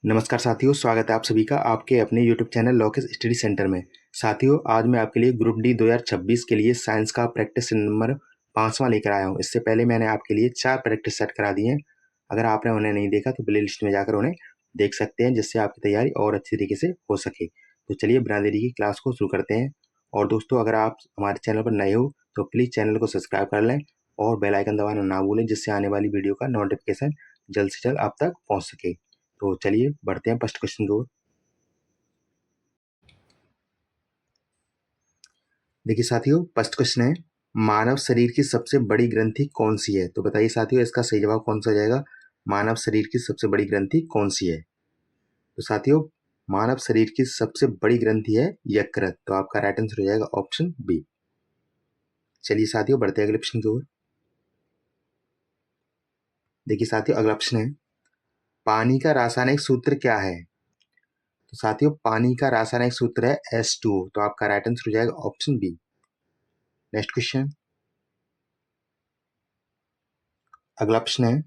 नमस्कार साथियों, स्वागत है आप सभी का आपके अपने यूट्यूब चैनल लॉकेस स्टडी सेंटर में। साथियों, आज मैं आपके लिए ग्रुप डी 2026 के लिए साइंस का प्रैक्टिस नंबर 5वां लेकर आया हूं। इससे पहले मैंने आपके लिए 4 प्रैक्टिस सेट करा दिए हैं। अगर आपने उन्हें नहीं देखा तो प्ले लिस्ट में जाकर उन्हें देख सकते हैं, जिससे आपकी तैयारी और अच्छी तरीके से हो सके। तो चलिए बिना देरी की क्लास को शुरू करते हैं। और दोस्तों, अगर आप हमारे चैनल पर नए हो तो प्लीज़ चैनल को सब्सक्राइब कर लें और बेल आइकन दबाना ना भूलें, जिससे आने वाली वीडियो का नोटिफिकेशन जल्द से जल्द आप तक पहुंच सके। तो चलिए बढ़ते हैं फर्स्ट क्वेश्चन की ओर। देखिए साथियों, फर्स्ट क्वेश्चन है, मानव शरीर की सबसे बड़ी ग्रंथि कौन सी है? तो बताइए साथियों, इसका सही जवाब कौन सा हो जाएगा? मानव शरीर की सबसे बड़ी ग्रंथि कौन सी है? तो साथियों, मानव शरीर की सबसे बड़ी ग्रंथि है यकृत। तो आपका राइट आंसर हो जाएगा ऑप्शन बी। चलिए साथियों, बढ़ते हैं अगले प्रश्न की ओर। देखिए साथियों, अगला प्रश्न है, पानी का रासायनिक सूत्र क्या है? तो साथियों, पानी का रासायनिक सूत्र है H2O। तो आपका राइट आंसर हो जाएगा ऑप्शन बी। नेक्स्ट क्वेश्चन, अगला प्रश्न है,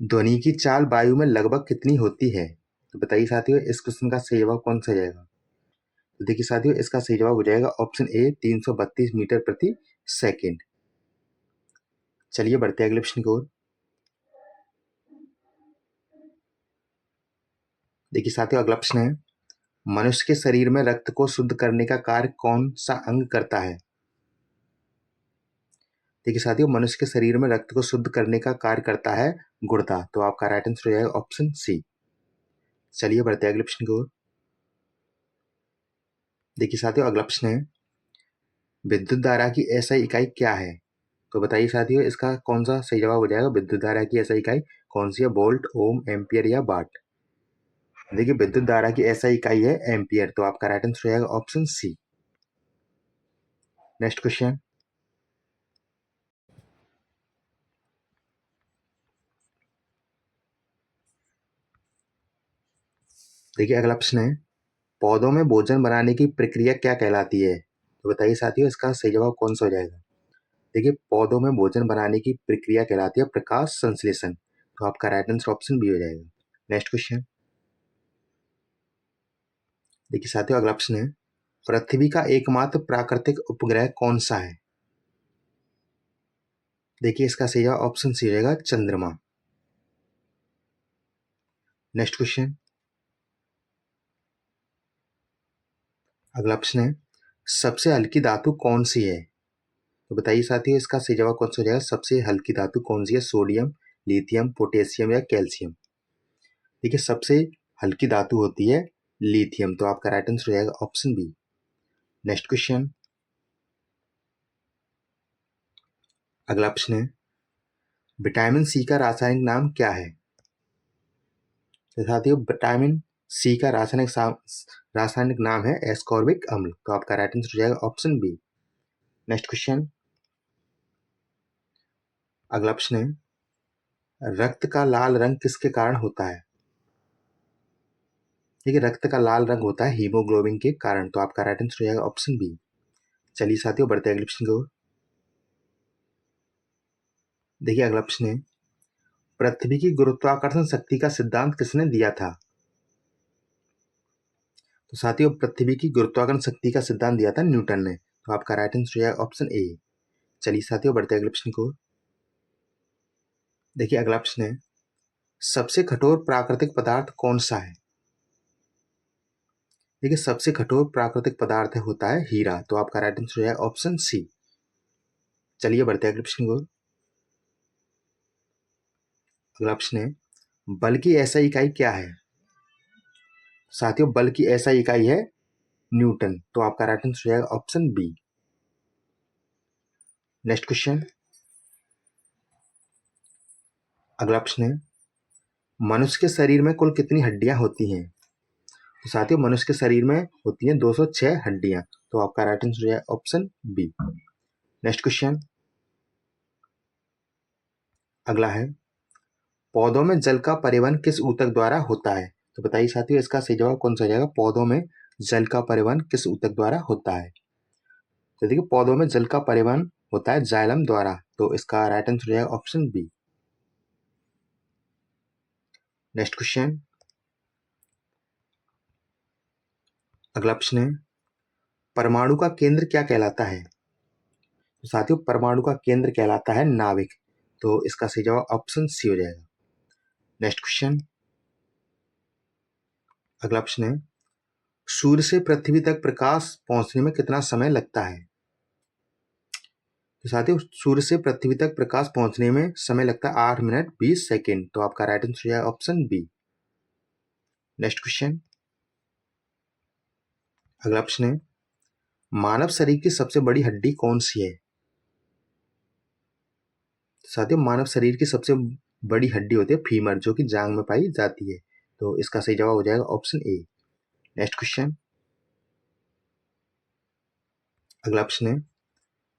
ध्वनि की चाल वायु में लगभग कितनी होती है? तो बताइए साथियों, इस क्वेश्चन का सही जवाब कौन सा हो जाएगा? तो देखिए साथियों, इसका सही जवाब हो जाएगा ऑप्शन ए, 332 मीटर प्रति सेकंड। चलिए बढ़ते हैं अगले प्रश्न की ओर। देखिए साथियों, अगला प्रश्न है, मनुष्य के शरीर में रक्त को शुद्ध करने का कार्य कौन सा अंग करता है? देखिए साथियों, मनुष्य के शरीर में रक्त को शुद्ध करने का कार्य करता है गुर्दा। तो आपका राइट आंसर हो जाएगा ऑप्शन सी। चलिए बढ़ते हैं अगले प्रश्न की ओर। देखिए साथियों, अगला प्रश्न है, विद्युत धारा की एसआई इकाई क्या है? तो बताइए साथियों, इसका कौन सा सही जवाब हो जाएगा? विद्युत धारा की एसआई इकाई कौन सी है? वोल्ट, ओम, एम्पियर या वाट? देखिए, विद्युत धारा की एसआई इकाई है एम्पियर। तो आपका राइट आंसर हो जाएगा ऑप्शन सी। नेक्स्ट क्वेश्चन, देखिए अगला प्रश्न है, पौधों में भोजन बनाने की प्रक्रिया क्या कहलाती है? तो बताइए साथियों, इसका सही जवाब कौन सा हो जाएगा? देखिए, पौधों में भोजन बनाने की प्रक्रिया कहलाती है प्रकाश संश्लेषण। तो आपका राइट आंसर ऑप्शन बी हो जाएगा। नेक्स्ट क्वेश्चन, देखिए साथियों, अगला प्रश्न है, पृथ्वी का एकमात्र प्राकृतिक उपग्रह कौन सा है? देखिए, इसका सही जवाब ऑप्शन सी रहेगा, चंद्रमा। नेक्स्ट क्वेश्चन, अगला प्रश्न है, सबसे हल्की धातु कौन सी है? तो बताइए साथियों, इसका सही जवाब कौन सा हो जाएगा? सबसे हल्की धातु कौन सी है? सोडियम, लिथियम, पोटेशियम या कैल्शियम? देखिए, सबसे हल्की धातु होती है लिथियम। तो आपका राइट आंसर हो जाएगा ऑप्शन बी। नेक्स्ट क्वेश्चन, अगला प्रश्न है, विटामिन सी का रासायनिक नाम क्या है? तो साथियों, विटामिन सी का रासायनिक नाम है एस्कॉर्बिक अम्ल। तो आपका राइट आंसर हो जाएगा ऑप्शन बी। नेक्स्ट क्वेश्चन, अगला प्रश्न है, रक्त का लाल रंग किसके कारण होता है? देखिए, रक्त का लाल रंग होता है हीमोग्लोबिन के कारण। तो आपका राइट आंसर हो जाएगा ऑप्शन बी। चलिए साथियों, बढ़ते हैं अगले प्रश्न को। देखिए अगला प्रश्न है, पृथ्वी की गुरुत्वाकर्षण शक्ति का सिद्धांत किसने दिया था? तो साथियों, पृथ्वी की गुरुत्वाकर्षण शक्ति का सिद्धांत दिया था न्यूटन ने। तो आपका राइट आंसर हो जाएगा ऑप्शन ए। चलिए साथियों, बढ़ते हैं अगले प्रश्न को। देखिए अगला प्रश्न है, सबसे कठोर प्राकृतिक पदार्थ कौन सा है? देखिए, सबसे कठोर प्राकृतिक पदार्थ होता है हीरा। तो आपका राइट आंसर हो जाएगा ऑप्शन सी। चलिए बढ़ते हैं अगले प्रश्न को। अगला प्रश्न है, बल की ऐसा इकाई क्या है? साथियों, बल की ऐसा इकाई है न्यूटन। तो आपका राइट आंसर हो जाएगा ऑप्शन बी। नेक्स्ट क्वेश्चन, अगला प्रश्न है, मनुष्य के शरीर में कुल कितनी हड्डियां होती हैं? तो साथियों, मनुष्य के शरीर में होती हैं 206 हड्डियां। तो आपका राइट आंसर हो जाएगा ऑप्शन बी। नेक्स्ट क्वेश्चन, अगला है, पौधों में जल का परिवहन किस ऊतक द्वारा होता है? तो बताइए साथियों, इसका सही जवाब कौन सा हो जाएगा? पौधों में जल का परिवहन किस ऊतक द्वारा होता है? तो देखिए, पौधों में जल का परिवहन होता है जाइलम द्वारा। तो इसका राइट आंसर हो जाएगा ऑप्शन बी। नेक्स्ट क्वेश्चन, अगला प्रश्न है, परमाणु का केंद्र क्या कहलाता है? तो साथियों, परमाणु का केंद्र कहलाता है नाभिक। तो इसका सही जवाब ऑप्शन सी हो जाएगा। नेक्स्ट क्वेश्चन, अगला प्रश्न है, सूर्य से पृथ्वी तक प्रकाश पहुंचने में कितना समय लगता है? तो साथियों, सूर्य से पृथ्वी तक प्रकाश पहुंचने में समय लगता है 8 मिनट 20 सेकेंड। तो आपका राइट आंसर हो जाएगा ऑप्शन बी। नेक्स्ट क्वेश्चन, अगला प्रश्न है, मानव शरीर की सबसे बड़ी हड्डी कौन सी है? साथियों, मानव शरीर की सबसे बड़ी हड्डी होती है फीमर, जो कि जांग में पाई जाती है। तो इसका सही जवाब हो जाएगा ऑप्शन ए। नेक्स्ट क्वेश्चन, अगला प्रश्न है,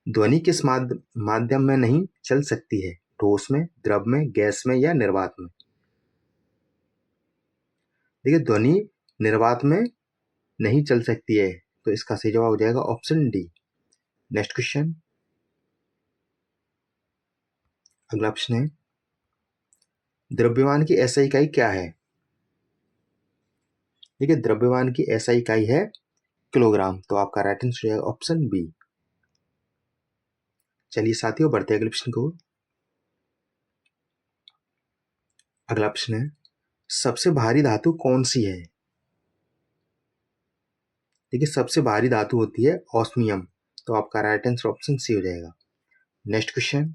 ध्वनि किस माध्यम में नहीं चल सकती है? ठोस में, द्रव में, गैस में या निर्वात में? देखिए, ध्वनि निर्वात में नहीं चल सकती है, तो इसका सही जवाब हो जाएगा ऑप्शन डी। नेक्स्ट क्वेश्चन, अगला प्रश्न है, द्रव्यमान की एसआई इकाई क्या है? देखिए, द्रव्यमान की एसआई इकाई है किलोग्राम। तो आपका राइट आंसर हो जाएगा ऑप्शन बी। चलिए साथियों, बढ़ते हैं अगले प्रश्न को। अगला प्रश्न है, सबसे भारी धातु कौन सी है? देखिए, सबसे भारी धातु होती है ऑस्मियम। तो आपका राइट आंसर ऑप्शन सी हो जाएगा। नेक्स्ट क्वेश्चन,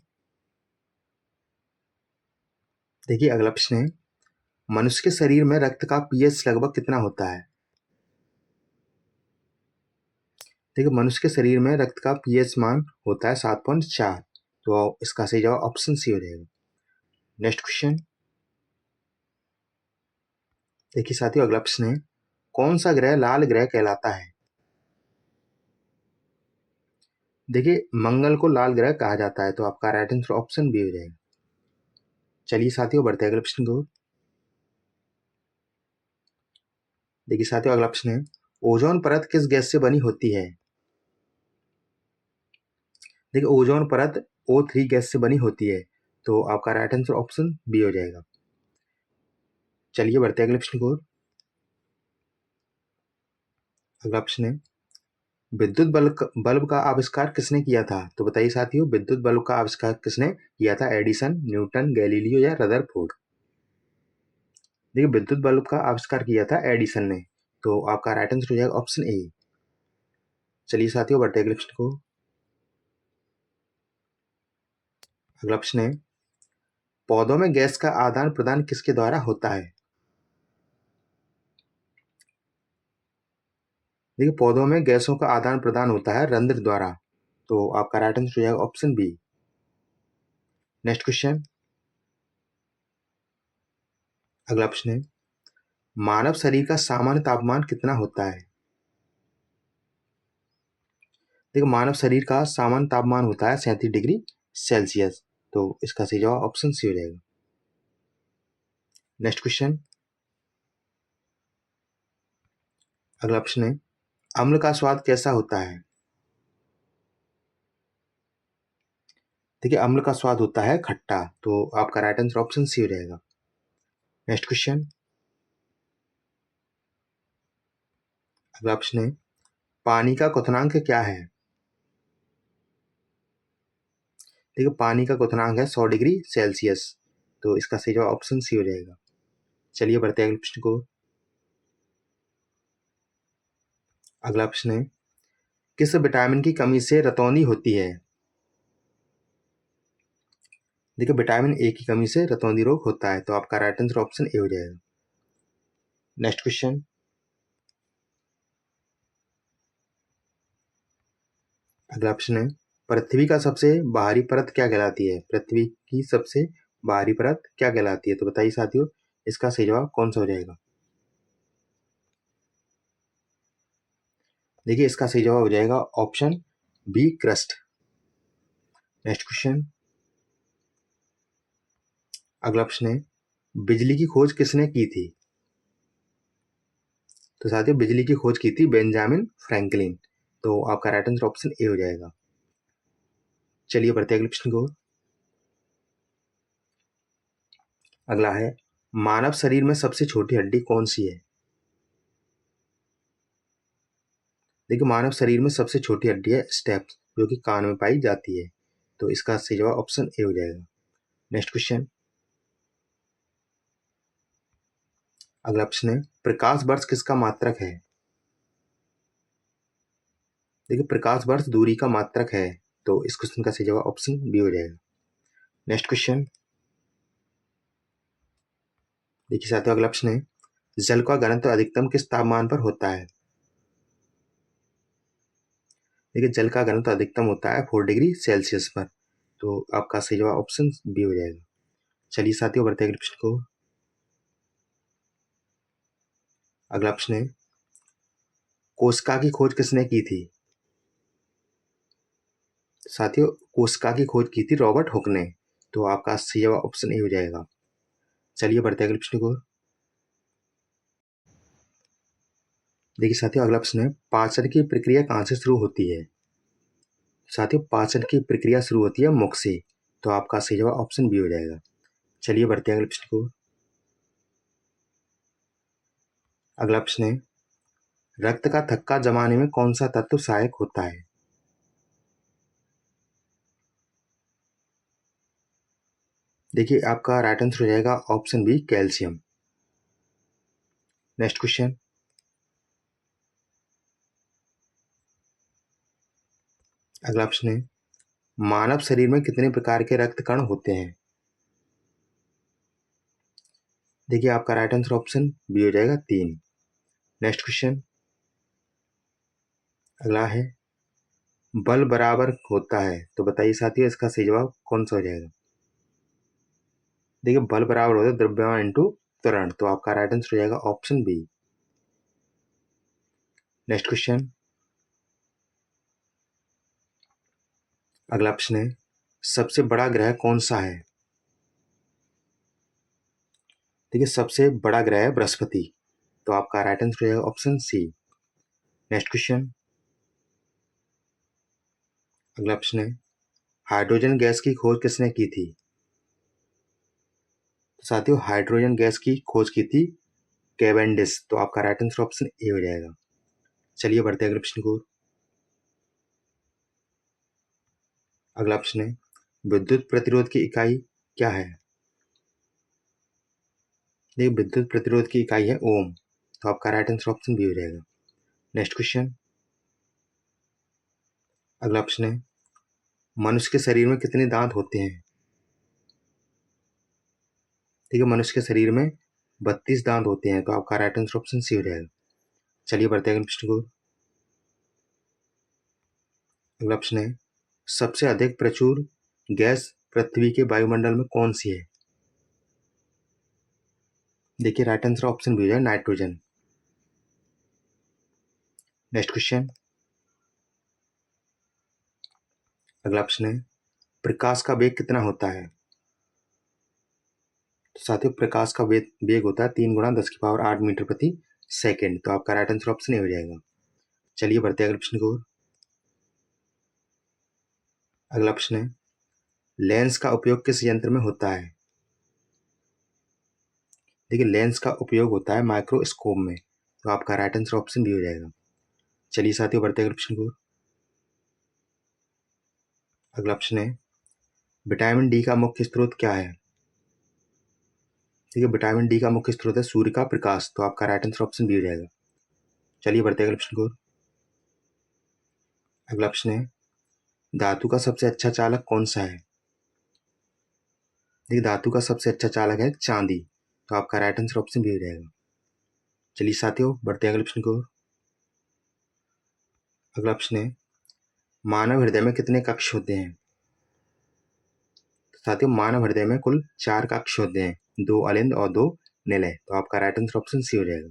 देखिए अगला प्रश्न है, मनुष्य के शरीर में रक्त का पीएच लगभग कितना होता है? देखिए, मनुष्य के शरीर में रक्त का पीएच मान होता है 7.4। तो इसका सही जवाब ऑप्शन सी हो जाएगा। नेक्स्ट क्वेश्चन, देखिए साथियों, अगला प्रश्न है, कौन सा ग्रह लाल ग्रह कहलाता है? देखिए, मंगल को लाल ग्रह कहा जाता है। तो आपका राइट आंसर ऑप्शन बी हो जाएगा। चलिए साथियों, बढ़ते हैं अगले प्रश्न को। देखिए साथियों, अगला प्रश्न है, ओजोन परत किस गैस से बनी होती है? देखिए, ओजोन परत O3 गैस से बनी होती है। तो आपका राइट आंसर ऑप्शन बी हो जाएगा। चलिए बढ़ते हैं अगले प्रश्न को। अगला प्रश्न है, विद्युत बल्ब का आविष्कार किसने किया था? तो बताइए साथियों, विद्युत बल्ब का आविष्कार किसने किया था? एडिसन, न्यूटन, गैलीलियो या रदरफोर्ड? देखिए, विद्युत बल्ब का आविष्कार किया था एडिसन ने। तो आपका राइट आंसर हो जाएगा ऑप्शन ए। चलिए साथियों, बढ़ते हैं अगले प्रश्न को। अगला प्रश्न है, पौधों में गैस का आदान प्रदान किसके द्वारा होता है? देखिए, पौधों में गैसों का आदान प्रदान होता है रंध्र द्वारा। तो आपका राइट आंसर हो जाएगा ऑप्शन बी। नेक्स्ट क्वेश्चन, अगला प्रश्न है, मानव शरीर का सामान्य तापमान कितना होता है? देखिए, मानव शरीर का सामान्य तापमान होता है 37 डिग्री सेल्सियस। तो इसका सही जवाब ऑप्शन सी हो जाएगा। नेक्स्ट क्वेश्चन, अगला प्रश्न है, अम्ल का स्वाद कैसा होता है? देखिए, अम्ल का स्वाद होता है खट्टा। तो आपका राइट आंसर ऑप्शन सी हो जाएगा। नेक्स्ट क्वेश्चन, अगला प्रश्न है, पानी का क्वथनांक क्या है? देखिए, पानी का क्वथनांक है 100 डिग्री सेल्सियस। तो इसका सही जवाब ऑप्शन सी हो जाएगा। चलिए बढ़ते हैं अगले प्रश्न को। अगला प्रश्न है, किस विटामिन की कमी से रतौंधी होती है? देखिए, विटामिन ए की कमी से रतौंधी रोग होता है। तो आपका राइट आंसर ऑप्शन ए हो जाएगा। नेक्स्ट क्वेश्चन, अगला प्रश्न है, पृथ्वी का सबसे बाहरी परत क्या कहलाती है? पृथ्वी की सबसे बाहरी परत क्या कहलाती है? तो बताइए साथियों, इसका सही जवाब कौन सा हो जाएगा? देखिए, इसका सही जवाब हो जाएगा option B, crust. Next question, अगला प्रश्न है, बिजली की खोज किसने की थी? तो साथियों, बिजली की खोज की थी बेंजामिन फ्रैंकलिन। तो आपका राइट आंसर ऑप्शन ए हो जाएगा। चलिए बढ़ते हैं अगले प्रश्न को। अगला है, मानव शरीर में सबसे छोटी हड्डी कौन सी है? देखिए, मानव शरीर में सबसे छोटी हड्डी है स्टेप्स, जो कि कान में पाई जाती है। तो इसका सही जवाब ऑप्शन ए हो जाएगा। नेक्स्ट क्वेश्चन, अगला प्रश्न है, प्रकाश वर्ष किसका मात्रक है? देखिए, प्रकाश वर्ष दूरी का मात्रक है। तो इस क्वेश्चन का सही जवाब ऑप्शन बी हो जाएगा। नेक्स्ट क्वेश्चन, देखिए साथियों, अगला प्रश्न है, जल का घनत्व अधिकतम किस तापमान पर होता है? देखिए, जल का घनत्व अधिकतम होता है 4 डिग्री सेल्सियस पर। तो आपका सही जवाब ऑप्शन बी हो जाएगा। चलिए साथियों, बढ़ते हैं अगले प्रश्न को। अगला प्रश्न है, कोशिका की खोज किसने की थी? साथियों, कोशिका की खोज की थी रॉबर्ट हुक ने। तो आपका सही जवाब ऑप्शन ए हो जाएगा। चलिए बढ़ते हैं अगले प्रश्न को। देखिए साथियों, अगला प्रश्न है, पाचन की प्रक्रिया कहाँ से शुरू होती है? साथियों, पाचन की प्रक्रिया शुरू होती है मुख से। तो आपका सही जवाब ऑप्शन बी हो जाएगा। चलिए बढ़ते हैं अगले प्रश्न को। अगला प्रश्न है, रक्त का थक्का जमाने में कौन सा तत्व सहायक होता है? देखिए, आपका राइट आंसर हो जाएगा option B, calcium. Next question, अगला प्रश्न है, मानव शरीर में कितने प्रकार के रक्त कण होते हैं? देखिए, आपका राइट आंसर ऑप्शन बी हो जाएगा, 3। नेक्स्ट क्वेश्चन, अगला है, बल बराबर होता है। तो बताइए साथियों, इसका सही जवाब कौन सा हो जाएगा? देखिए, बल बराबर होता है द्रव्यमान इंटू त्वरण। तो आपका राइट आंसर हो जाएगा ऑप्शन बी। नेक्स्ट क्वेश्चन, अगला प्रश्न है, सबसे बड़ा ग्रह कौन सा है? देखिए, सबसे बड़ा ग्रह है बृहस्पति। तो आपका राइट आंसर हो जाएगा ऑप्शन सी। नेक्स्ट क्वेश्चन, अगला प्रश्न है, हाइड्रोजन गैस की खोज किसने की थी? तो साथियों, हाइड्रोजन गैस की खोज की थी कैवेंडिश। तो आपका राइट आंसर ऑप्शन ए हो जाएगा। चलिए बढ़ते हैं अगले प्रश्न को। अगला प्रश्न है, विद्युत प्रतिरोध की इकाई क्या है? देखिए, विद्युत प्रतिरोध की इकाई है ओम। तो आपका राइट आंसर ऑप्शन बी हो जाएगा। नेक्स्ट क्वेश्चन, अगला प्रश्न है, मनुष्य के शरीर में कितने दांत होते हैं? ठीक है, मनुष्य के शरीर में 32 दांत होते हैं। तो आपका राइट आंसर ऑप्शन सी हो जाएगा। चलिए बढ़ते हैं अगले प्रश्न को। अगला प्रश्न है, सबसे अधिक प्रचुर गैस पृथ्वी के वायुमंडल में कौन सी है? देखिए, राइट आंसर ऑप्शन बी हो जाएगा, नाइट्रोजन। नेक्स्ट क्वेश्चन, अगला प्रश्न है, प्रकाश का वेग कितना होता है? तो साथियों, प्रकाश का वेग वेग होता है 3 × 10⁸ मीटर प्रति सेकेंड। तो आपका राइट आंसर ऑप्शन ए हो जाएगा। चलिए बढ़ते हैं अगले प्रश्न को। अगला प्रश्न है, लेंस का उपयोग किस यंत्र में होता है? देखिए, लेंस का उपयोग होता है माइक्रोस्कोप में। तो आपका राइट आंसर ऑप्शन बी हो जाएगा। चलिए साथियों, बढ़ते हैं अगले प्रश्न को। अगला प्रश्न है, विटामिन डी का मुख्य स्रोत क्या है? देखिए, विटामिन डी का मुख्य स्रोत है सूर्य का प्रकाश। तो आपका राइट आंसर ऑप्शन बी हो जाएगा। चलिए बढ़ते हैं अगले प्रश्न को। अगला प्रश्न है, धातु का सबसे अच्छा चालक कौन सा है? देखिए, धातु का सबसे अच्छा चालक है चांदी। तो आपका राइट आंसर ऑप्शन बी हो जाएगा। चलिए साथियों, बढ़ते हैं अगले प्रश्न को। अगला प्रश्न है, मानव हृदय में कितने कक्ष होते हैं? साथियों, मानव हृदय में कुल 4 कक्ष होते हैं, 2 अलिंद और 2 निलय। तो आपका राइट आंसर ऑप्शन सी हो जाएगा।